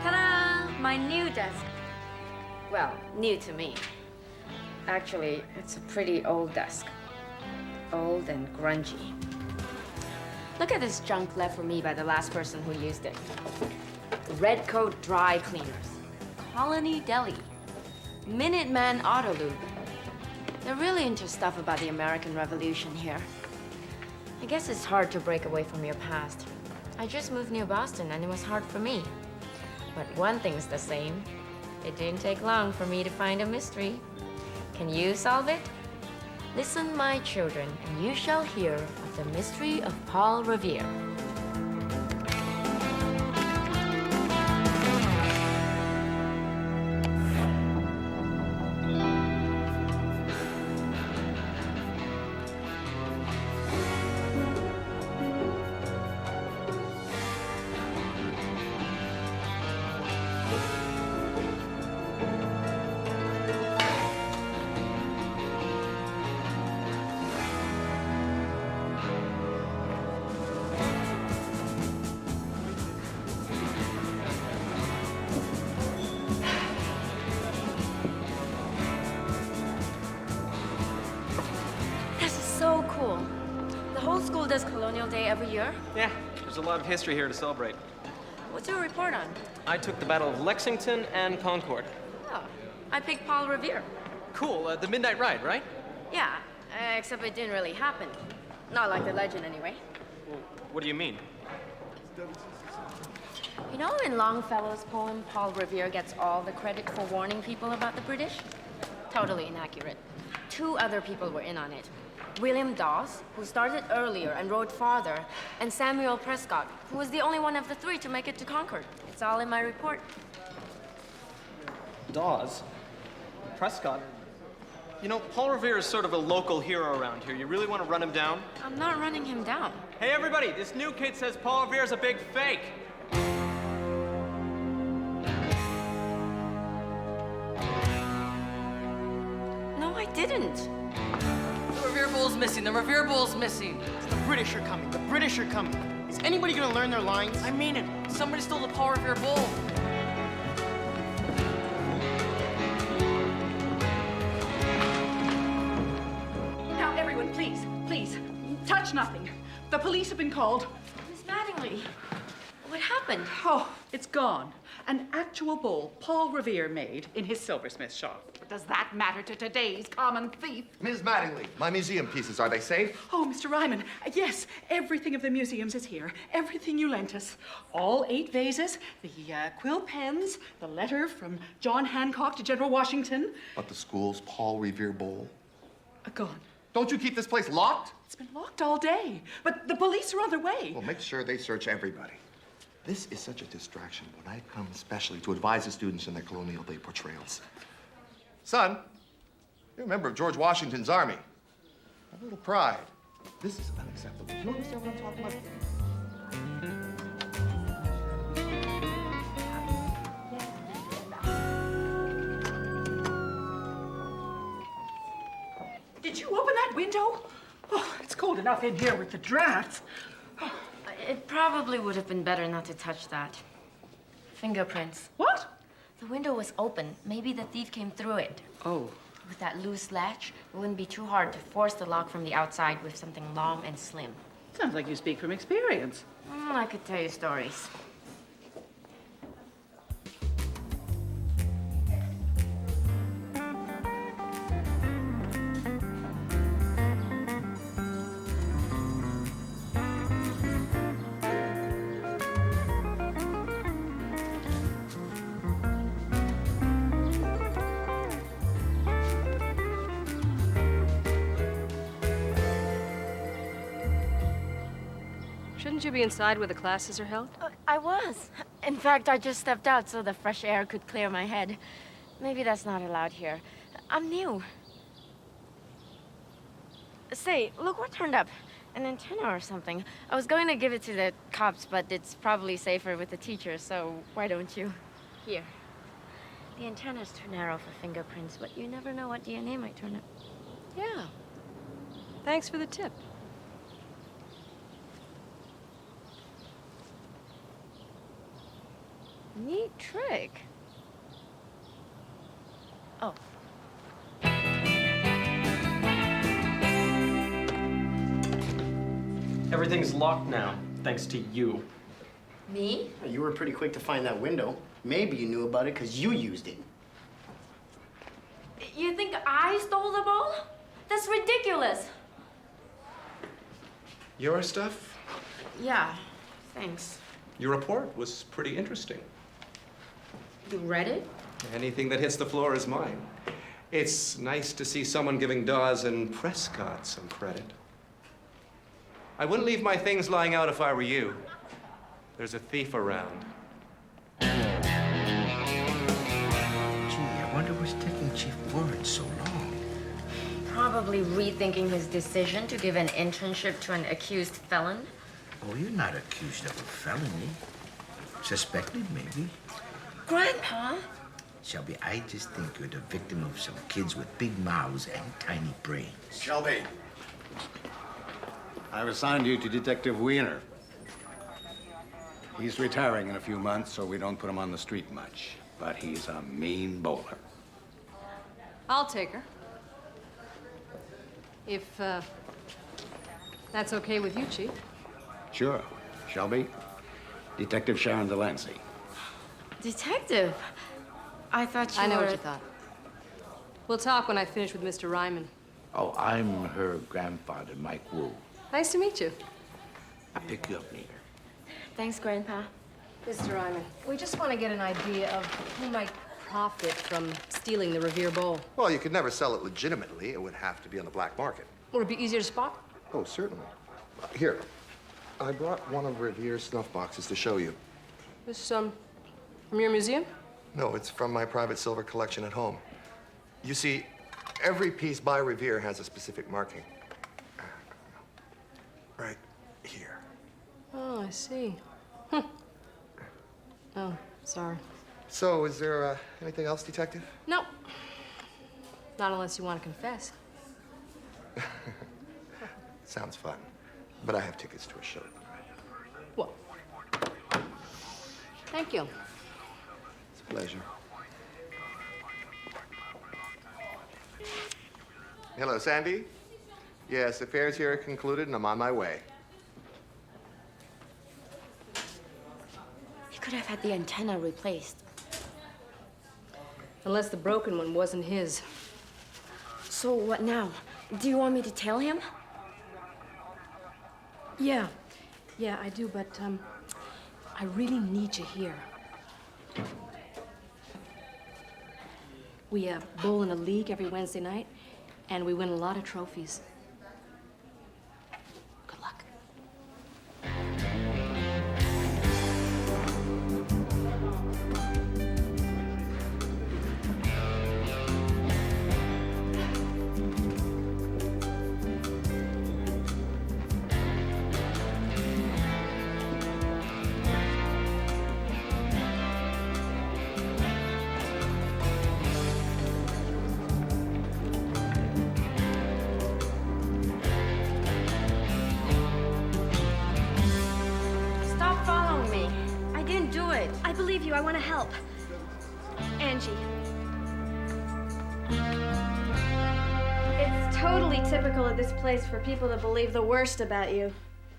Ta-da! My new desk. Well, new to me. Actually, it's a pretty old desk. Old and grungy. Look at this junk left for me by the last person who used it. Red Coat Dry Cleaners. Colony Deli. Minuteman Auto Lube. They're really into stuff about the American Revolution here. I guess it's hard to break away from your past. I just moved near Boston and it was hard for me. But one thing's the same. It didn't take long for me to find a mystery. Can you solve it? Listen, my children, and you shall hear of the mystery of Paul Revere. So cool. The whole school does Colonial Day every year? Yeah, there's a lot of history here to celebrate. What's your report on? I took the Battle of Lexington and Concord. Oh, I picked Paul Revere. Cool, the Midnight Ride, right? Yeah, except it didn't really happen. Not like the legend, anyway. Well, what do you mean? You know in Longfellow's poem, Paul Revere gets all the credit for warning people about the British? Totally inaccurate. 2 other people were in on it. William Dawes, who started earlier and rode farther, and Samuel Prescott, who was the only one of the 3 to make it to Concord. It's all in my report. Dawes? Prescott? You know, Paul Revere is sort of a local hero around here. You really want to run him down? I'm not running him down. Hey, everybody, this new kid says Paul Revere's a big fake. No, I didn't. The Revere Bull's missing. The Revere Bull's missing. The British are coming. The British are coming. Is anybody gonna learn their lines? I mean it. Somebody stole the Paul Revere Bull. Now, everyone, please, touch nothing. The police have been called. Miss Mattingly, what happened? Oh, it's gone. An actual bull Paul Revere made in his silversmith shop. But does that matter to today's common thief? Ms. Mattingly, my museum pieces, are they safe? Oh, Mr. Ryman, yes, everything of the museum's is here. Everything you lent us. All 8 vases, the quill pens, the letter from John Hancock to General Washington. But the school's Paul Revere bowl? Gone. Don't you keep this place locked? It's been locked all day, but the police are on their way. Well, make sure they search everybody. This is such a distraction when I come especially to advise the students in their Colonial Day portrayals. Son, you're a member of George Washington's army. A little pride. This is unacceptable. Do you understand what I'm talking about? Did you open that window? Oh, it's cold enough in here with the drafts. It probably would have been better not to touch that. Fingerprints. What? The window was open. Maybe the thief came through it. Oh. With that loose latch, it wouldn't be too hard to force the lock from the outside with something long and slim. Sounds like you speak from experience. I could tell you stories. Shouldn't you be inside where the classes are held? I was. In fact, I just stepped out so the fresh air could clear my head. Maybe that's not allowed here. I'm new. Say, look what turned up. An antenna or something. I was going to give it to the cops, but it's probably safer with the teacher, so why don't you? Here. The antenna's too narrow for fingerprints, but you never know what DNA might turn up. Yeah. Thanks for the tip. Neat trick. Oh. Everything's locked now, thanks to you. Me? You were pretty quick to find that window. Maybe you knew about it because you used it. You think I stole the ball? That's ridiculous. Your stuff? Yeah, thanks. Your report was pretty interesting. You read it? Anything that hits the floor is mine. It's nice to see someone giving Dawes and Prescott some credit. I wouldn't leave my things lying out if I were you. There's a thief around. Gee, I wonder what's taking Chief Warren so long. Probably rethinking his decision to give an internship to an accused felon. Oh, you're not accused of a felony. Suspected, maybe. Grandpa? Shelby, I just think you're the victim of some kids with big mouths and tiny brains. Shelby, I've assigned you to Detective Weiner. He's retiring in a few months, so we don't put him on the street much. But he's a mean bowler. I'll take her. If, that's okay with you, Chief. Sure. Shelby, Detective Sharon Delancey. Detective? I thought you I know were... what you thought. We'll talk when I finish with Mr. Ryman. Oh, I'm her grandfather, Mike Wu. Nice to meet you. I'll pick you up later. Thanks, Grandpa. Mr. Ryman, we just want to get an idea of who might profit from stealing the Revere Bowl. Well, you could never sell it legitimately. It would have to be on the black market. Would it be easier to spot? Oh, certainly. Here, I brought one of Revere's snuff boxes to show you. This, from your museum? No, it's from my private silver collection at home. You see, every piece by Revere has a specific marking. Right here. Oh, I see. Oh, sorry. So, is there anything else, Detective? No. Not unless you want to confess. Sounds fun. But I have tickets to a show. Well, thank you. It's a pleasure. Hello, Sandy? Yes, affairs here are concluded and I'm on my way. He could have had the antenna replaced. Unless the broken one wasn't his. So what now? Do you want me to tell him? Yeah. Yeah, I do, but, I really need you here. We, bowl in a league every Wednesday night, and we win a lot of trophies. Good luck. Stop following me. I didn't do it. I believe you. I want to help. Angie. It's totally typical of this place for people to believe the worst about you.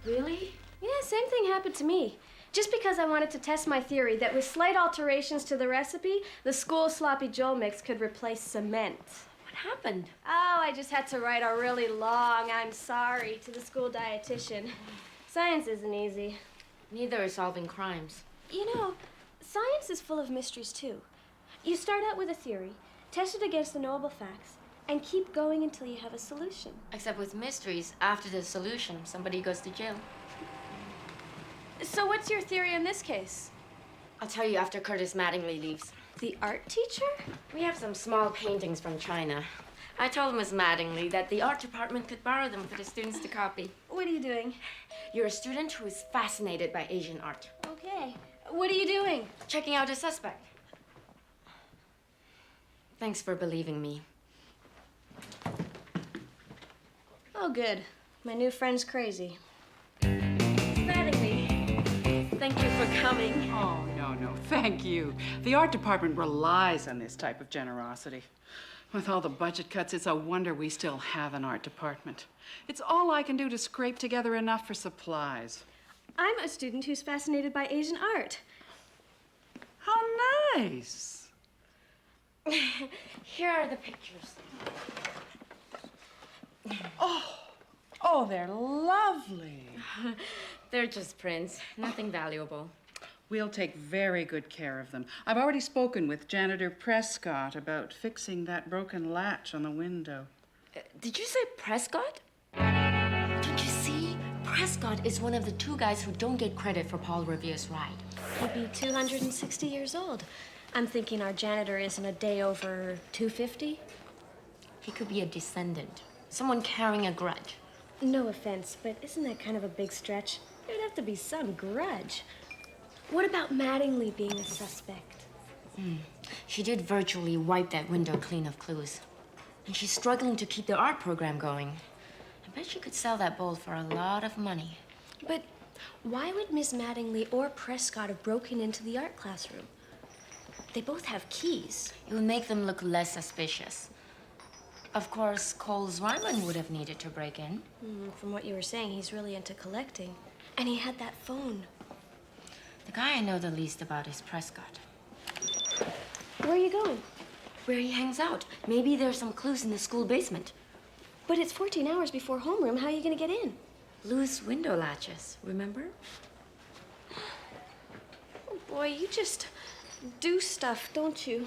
Really? Yeah, same thing happened to me. Just because I wanted to test my theory that with slight alterations to the recipe, the school sloppy Joel mix could replace cement. What happened? Oh, I just had to write a really long "I'm sorry" to the school dietitian. Science isn't easy. Neither is solving crimes. You know, science is full of mysteries, too. You start out with a theory, test it against the knowable facts, and keep going until you have a solution. Except with mysteries, after the solution, somebody goes to jail. So what's your theory in this case? I'll tell you after Curtis Mattingly leaves. The art teacher? We have some small paintings from China. I told Miss Mattingly that the art department could borrow them for the students to copy. What are you doing? You're a student who is fascinated by Asian art. Okay. What are you doing? Checking out a suspect. Thanks for believing me. Oh, good. My new friend's crazy. Mattingly, Thank you for coming. Oh, no, thank you. The art department relies on this type of generosity. With all the budget cuts, it's a wonder we still have an art department. It's all I can do to scrape together enough for supplies. I'm a student who's fascinated by Asian art. How nice. Here are the pictures. Oh, they're lovely. They're just prints, nothing valuable. We'll take very good care of them. I've already spoken with Janitor Prescott about fixing that broken latch on the window. Did you say Prescott? Don't you see? Prescott is one of the two guys who don't get credit for Paul Revere's ride. He'd be 260 years old. I'm thinking our janitor isn't a day over 250. He could be a descendant, someone carrying a grudge. No offense, but isn't that kind of a big stretch? There'd have to be some grudge. What about Mattingly being a suspect? She did virtually wipe that window clean of clues. And she's struggling to keep the art program going. I bet she could sell that bowl for a lot of money. But why would Miss Mattingly or Prescott have broken into the art classroom? They both have keys. It would make them look less suspicious. Of course, Cole's Ryman would have needed to break in. From what you were saying, he's really into collecting. And he had that phone. The guy I know the least about is Prescott. Where are you going? Where he hangs out. Maybe there's some clues in the school basement. But it's 14 hours before homeroom. How are you going to get in? Loose window latches, remember? Oh, boy, you just do stuff, don't you?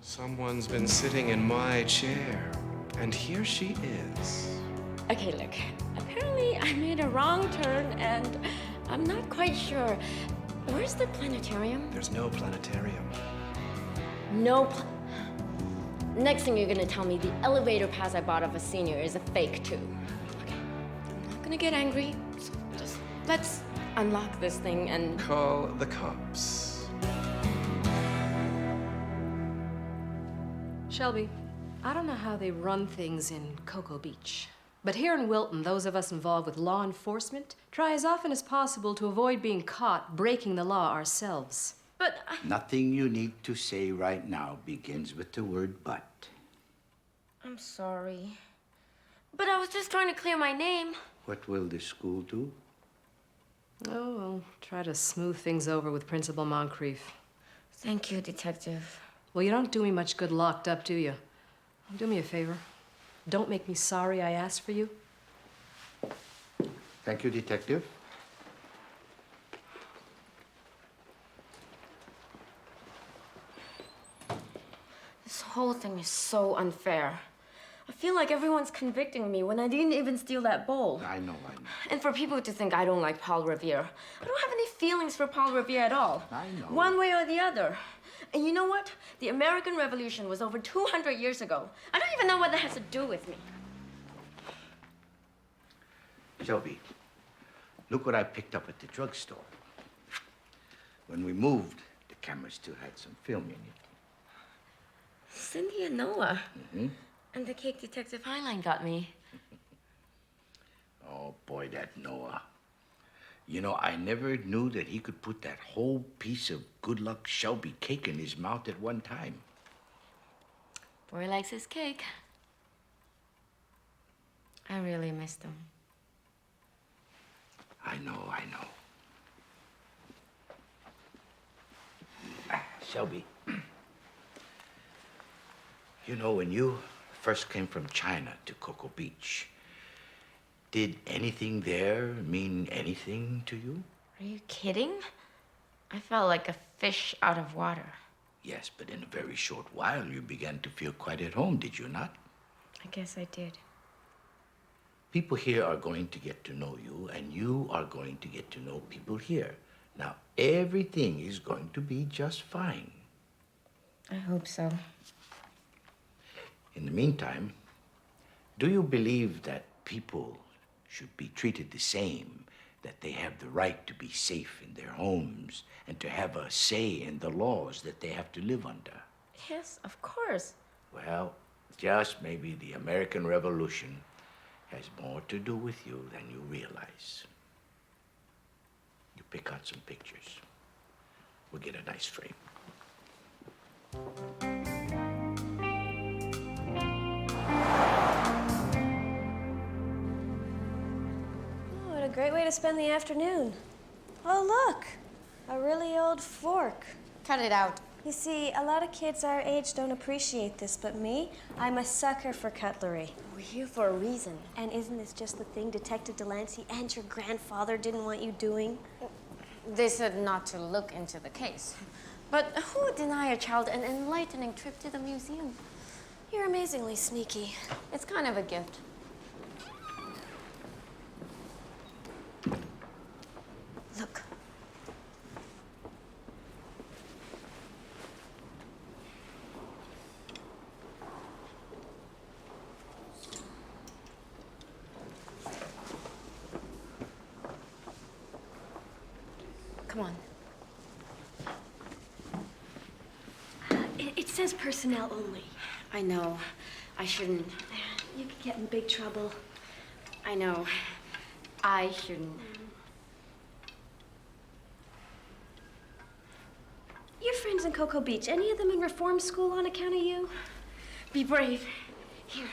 Someone's been sitting in my chair, and here she is. Okay, look. Apparently I made a wrong turn and I'm not quite sure. Where's the planetarium? There's no planetarium. Next thing you're gonna tell me the elevator pass I bought off a senior is a fake too. Okay, I'm not gonna get angry. So just let's unlock this thing and... Call the cops. Shelby, I don't know how they run things in Cocoa Beach, but here in Wilton, those of us involved with law enforcement try as often as possible to avoid being caught breaking the law ourselves. But Nothing you need to say right now begins with the word but. I'm sorry. But I was just trying to clear my name. What will the school do? Oh, we'll try to smooth things over with Principal Moncrief. Thank you, Detective. Well, you don't do me much good locked up, do you? Do me a favor. Don't make me sorry I asked for you. Thank you, Detective. This whole thing is so unfair. I feel like everyone's convicting me when I didn't even steal that bowl. I know. And for people to think I don't like Paul Revere, I don't have any feelings for Paul Revere at all. I know. One way or the other. And you know what? The American Revolution was over 200 years ago. I don't even know what that has to do with me. Shelby, look what I picked up at the drugstore. When we moved, the camera still had some film in it. Cindy and Noah. And the cake Detective Highline got me. Oh, boy, that Noah. You know, I never knew that he could put that whole piece of good luck Shelby cake in his mouth at one time. Boy likes his cake. I really missed him. I know. Shelby, you know, when you first came from China to Cocoa Beach, Did anything there mean anything to you? Are you kidding? I felt like a fish out of water. Yes, but in a very short while, you began to feel quite at home, did you not? I guess I did. People here are going to get to know you, and you are going to get to know people here. Now, everything is going to be just fine. I hope so. In the meantime, do you believe that people should be treated the same, that they have the right to be safe in their homes and to have a say in the laws that they have to live under? Yes, of course. Well, just maybe the American Revolution has more to do with you than you realize. You pick out some pictures. We'll get a nice frame. Oh, what a great way to spend the afternoon. Oh, look, a really old fork. Cut it out. You see, a lot of kids our age don't appreciate this, but me, I'm a sucker for cutlery. We're here for a reason. And isn't this just the thing Detective Delancey and your grandfather didn't want you doing? They said not to look into the case. But who would deny a child an enlightening trip to the museum? You're amazingly sneaky. It's kind of a gift. Look. Come on. It says personnel only. I know. I shouldn't. You could get in big trouble. I know. I shouldn't. Your friends in Cocoa Beach, any of them in reform school on account of you? Be brave. Here.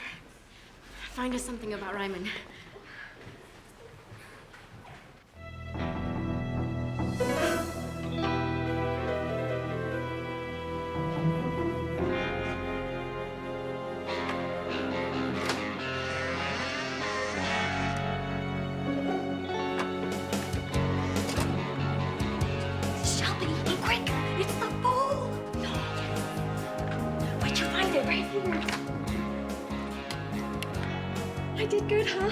Find us something about Ryman. Shelby, be quick! It's the bowl! No. Where'd you find it? Right here. I did good, huh?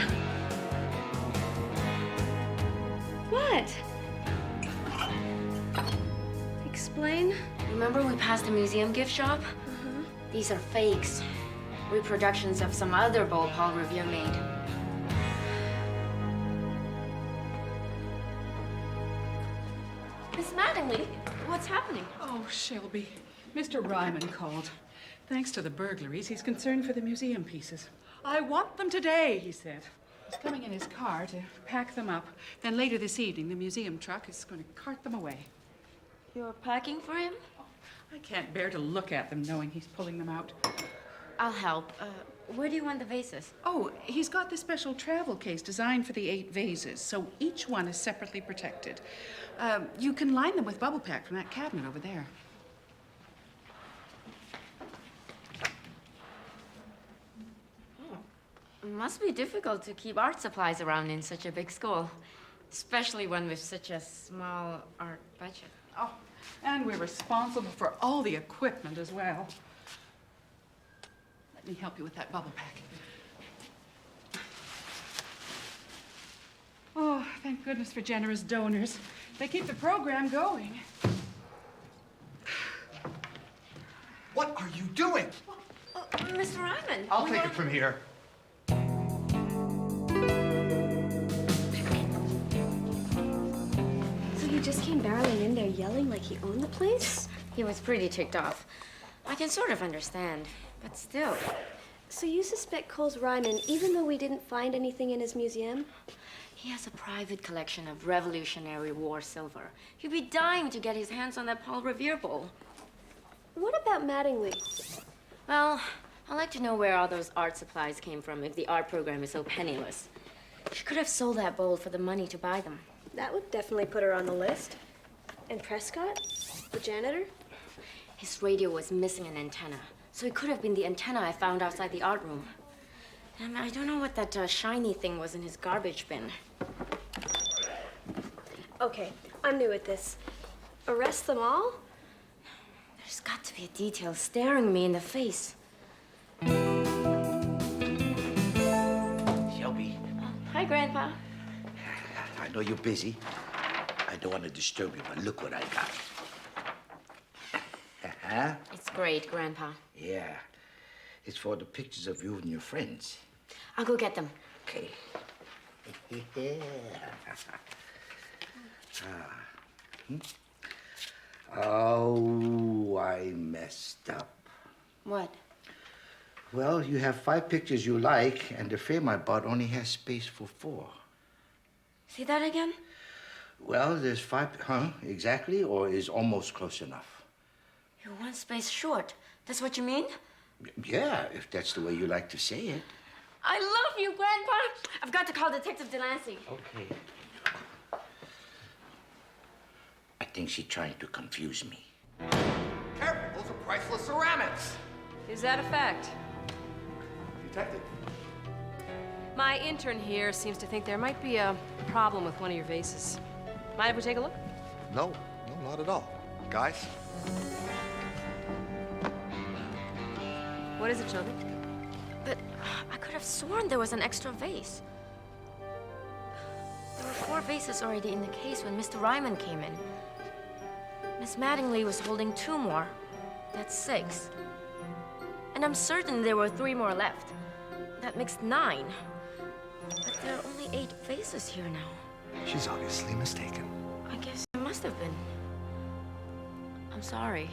What? Explain? Remember we passed a museum gift shop? These are fakes. Reproductions of some other bowl Paul Revere made. Miss Mattingly, what's happening? Oh, Shelby. Mr. Ryman called. Thanks to the burglaries, he's concerned for the museum pieces. I want them today, he said. He's coming in his car to pack them up. Then later this evening, the museum truck is going to cart them away. You're packing for him? I can't bear to look at them knowing he's pulling them out. I'll help. Where do you want the vases? Oh, he's got this special travel case designed for the 8 vases, so each one is separately protected. You can line them with bubble pack from that cabinet over there. It must be difficult to keep art supplies around in such a big school, especially one with such a small art budget. Oh, and we're responsible for all the equipment as well. Let me help you with that bubble pack. Oh, thank goodness for generous donors. They keep the program going. What are you doing? Mr. Ryman. I'll take it from here. So he just came barreling in there yelling like he owned the place? He was pretty ticked off. I can sort of understand, but still. So you suspect Cole's Ryman, even though we didn't find anything in his museum? He has a private collection of Revolutionary War silver. He'd be dying to get his hands on that Paul Revere bowl. What about Mattingly? Well, I'd like to know where all those art supplies came from if the art program is so penniless. She could have sold that bowl for the money to buy them. That would definitely put her on the list. And Prescott? The janitor? His radio was missing an antenna, so it could have been the antenna I found outside the art room. I don't know what that shiny thing was in his garbage bin. Okay, I'm new at this. Arrest them all? There's got to be a detail staring me in the face. Shelby, Hi, Grandpa. I know you're busy. I don't want to disturb you, but look what I got. Huh? It's great, Grandpa. Yeah. It's for the pictures of you and your friends. I'll go get them. Okay. Oh, I messed up. What? Well, you have 5 pictures you like, and the frame I bought only has space for 4. See that again? Well, there's 5, exactly, or is almost close enough. You're 1 space short. That's what you mean? Yeah, if that's the way you like to say it. I love you, Grandpa. I've got to call Detective Delancey. Okay. I think she's trying to confuse me. Careful, those are priceless ceramics. Is that a fact? Detective. My intern here seems to think there might be a problem with one of your vases. Mind if we take a look? No, no, not at all. Guys? What is it, Shelby? But I could have sworn there was an extra vase. There were 4 vases already in the case when Mr. Ryman came in. Miss Mattingly was holding 2 more. That's 6. And I'm certain there were 3 more left. That makes 9. But there are only 8 vases here now. She's obviously mistaken. I guess I must have been. I'm sorry.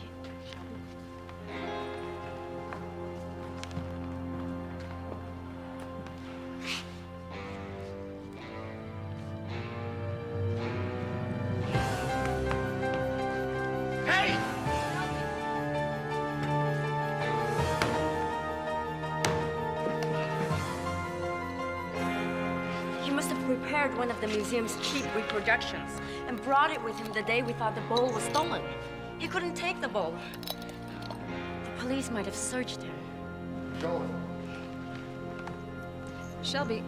Prepared one of the museum's cheap reproductions and brought it with him the day we thought the bowl was stolen. He couldn't take the bowl. The police might have searched him. Shelby,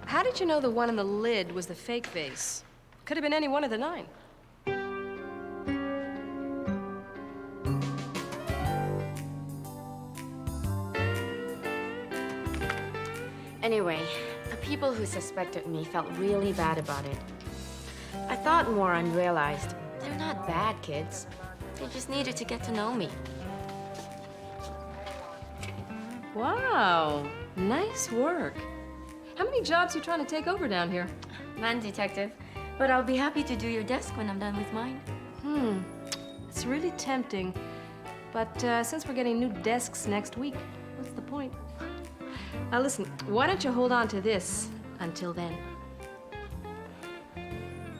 how did you know the one in the lid was the fake vase? Could have been any one of the 9. Anyway, the people who suspected me felt really bad about it. I thought more and realized they're not bad kids. They just needed to get to know me. Wow, nice work. How many jobs are you trying to take over down here? None, Detective. But I'll be happy to do your desk when I'm done with mine. It's really tempting. But since we're getting new desks next week, what's the point? Now listen, why don't you hold on to this until then?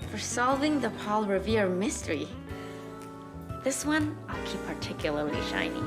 For solving the Paul Revere mystery. This one, I'll keep particularly shiny.